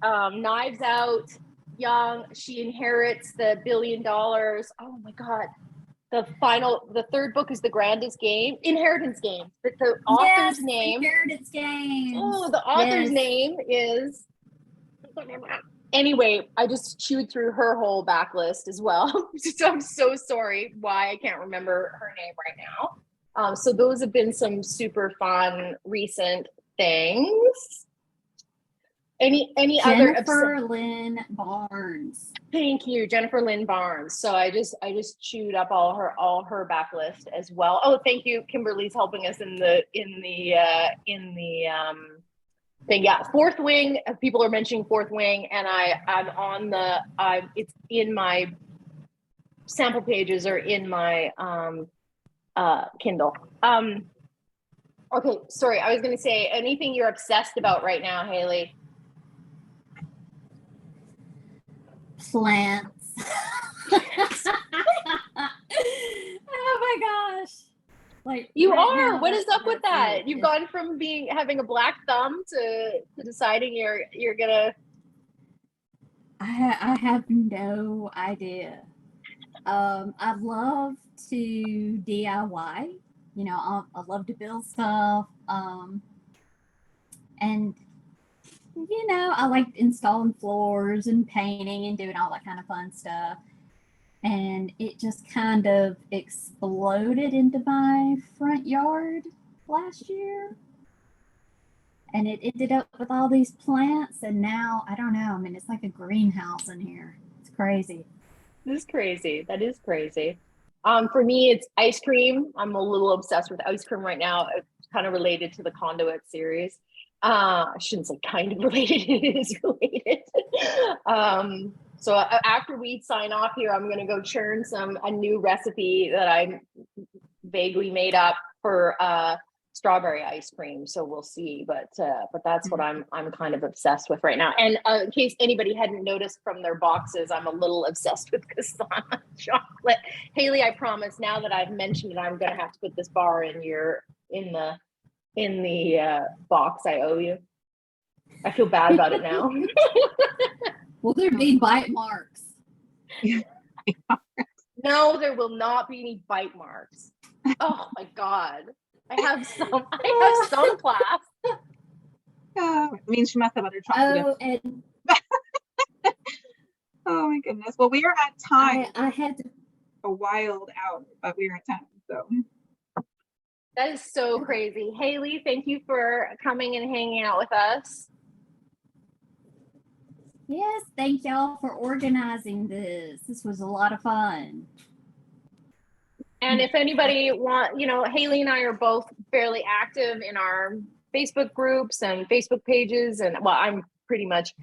Knives Out. Young, she inherits the $1 billion. Oh my God. The third book is The Grandest Game, Inheritance Game. But the author's name. Inheritance Games. Oh, the author's name is. Anyway, I just chewed through her whole backlist as well. So I'm so sorry why I can't remember her name right now. So those have been some super fun recent things. Any Jennifer Lynn Barnes. Thank you, Jennifer Lynn Barnes. So I just chewed up all her backlist as well. Oh, thank you. Kimberly's helping us in the thing. Yeah, Fourth Wing. People are mentioning Fourth Wing, and I'm on it's in my sample pages or in my Kindle. Okay, sorry. I was going to say anything you're obsessed about right now, Hailey. plants. Oh my gosh. Like You right are. now, What is up with that's that? it. You've It's- gone from having a black thumb to deciding you're gonna. I have no idea. I love to DIY. You know, I love to build stuff. And you know, I like installing floors and painting and doing all that kind of fun stuff. And it just kind of exploded into my front yard last year. And it ended up with all these plants. And now, I don't know. I mean, it's like a greenhouse in here. It's crazy. This is crazy. That is crazy. For me, it's ice cream. I'm a little obsessed with ice cream right now. It's kind of related to the Conduit series. I shouldn't say kind of related. It is related. So after we sign off here, I'm going to go churn a new recipe that I vaguely made up for strawberry ice cream. So we'll see. But that's what I'm kind of obsessed with right now. And in case anybody hadn't noticed from their boxes, I'm a little obsessed with Ciana chocolate. Hailey, I promise. Now that I've mentioned it, I'm going to have to put this bar in the box I owe you. I feel bad about it now. Will there be bite marks? No, there will not be any bite marks. Oh my God. I have some class. It means she must have other chocolate. Oh, and Oh my goodness. Well, we are at time. I had to. A wild hour, but we are at time. So That is so crazy. Hailey, thank you for coming and hanging out with us. Yes, thank y'all for organizing this. This was a lot of fun. And if anybody Hailey and I are both fairly active in our Facebook groups and Facebook pages. And well, I'm pretty much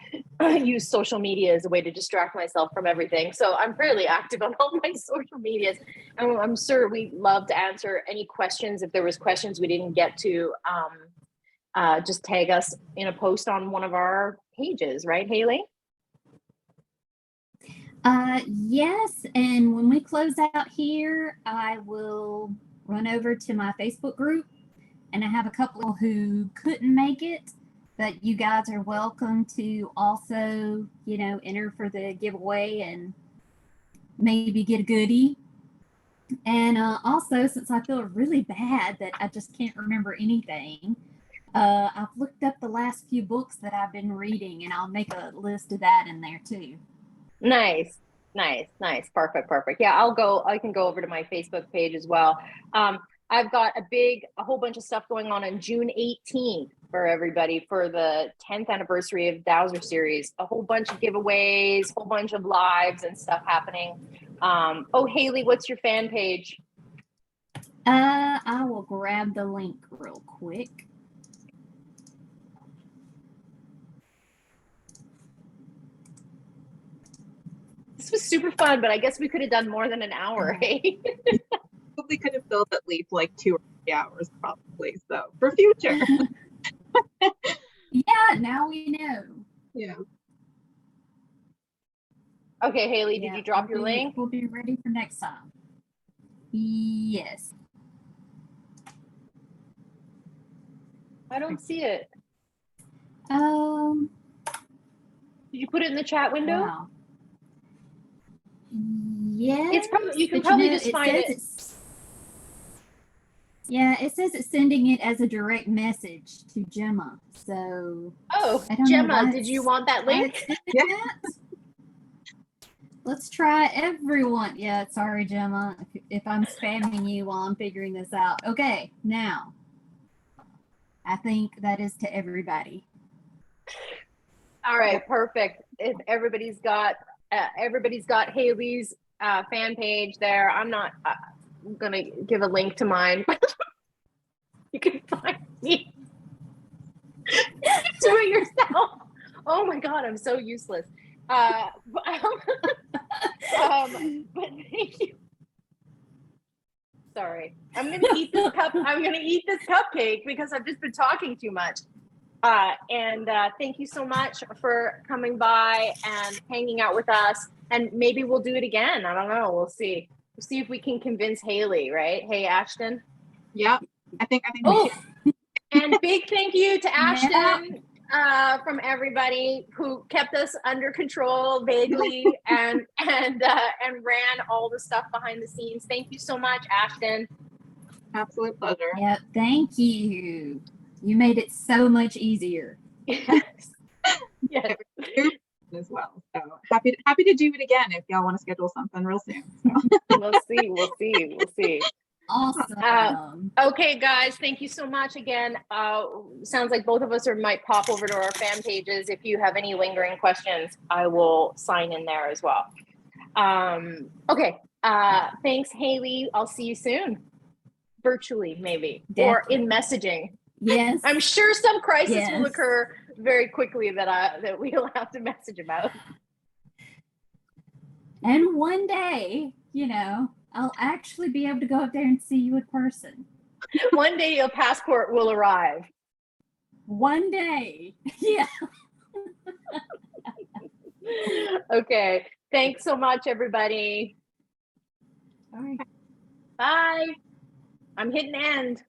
use social media as a way to distract myself from everything. So I'm fairly active on all my social medias. And I'm sure we'd love to answer any questions. If there was questions we didn't get to, just tag us in a post on one of our pages, right, Hailey? Yes, and when we close out here, I will run over to my Facebook group, and I have a couple who couldn't make it, but you guys are welcome to also, enter for the giveaway and maybe get a goodie. And also, since I feel really bad that I just can't remember anything, I've looked up the last few books that I've been reading, and I'll make a list of that in there too. Nice. Perfect. Yeah, I can go over to my Facebook page as well. I've got a whole bunch of stuff going on June 18th for everybody for the 10th anniversary of Dowser series. A whole bunch of giveaways, whole bunch of lives and stuff happening. Hailey, what's your fan page? I will grab the link real quick. This was super fun, but I guess we could have done more than an hour, hey? we could have filled at least like 2 or 3 hours probably. So for future. Yeah, now we know. Yeah. Okay, Hailey, did you drop your link? We'll be ready for next time. Yes. I don't see it. Did you put it in the chat window? Wow. Yeah. It's probably you can probably just find it. Yeah, it says it's sending it as a direct message to Gemma. So Gemma, did you want that link? Yeah. Let's try everyone. Yeah, sorry, Gemma, if I'm spamming you while I'm figuring this out. Okay, now I think that is to everybody. All right, perfect. If everybody's got Hailey's fan page there. I'm gonna give a link to mine. You can find me. Do it yourself. Oh my God, I'm so useless. But thank you. Sorry, I'm gonna eat this cupcake because I've just been talking too much. And thank you so much for coming by and hanging out with us. And maybe we'll do it again. I don't know. We'll see. We'll see if we can convince Hailey, right? Hey, Ashton. Yep. I think we Oh, should. and big thank you to Ashton from everybody who kept us under control vaguely and ran all the stuff behind the scenes. Thank you so much, Ashton. Absolute pleasure. Yep. Thank you. You made it so much easier. Yes. As well. So happy to do it again if y'all want to schedule something real soon. So. We'll see. Awesome. Okay, guys, thank you so much again. Sounds like both of us might pop over to our fan pages. If you have any lingering questions, I will sign in there as well. Okay, thanks, Hailey. I'll see you soon. Virtually, maybe, or in messaging. Yes. I'm sure some crisis Yes. will occur very quickly that we'll have to message about. And one day, you know, I'll actually be able to go up there and see you in person. One day your passport will arrive. One day. Yeah. Okay. Thanks so much, everybody. All right. Bye. I'm hitting end.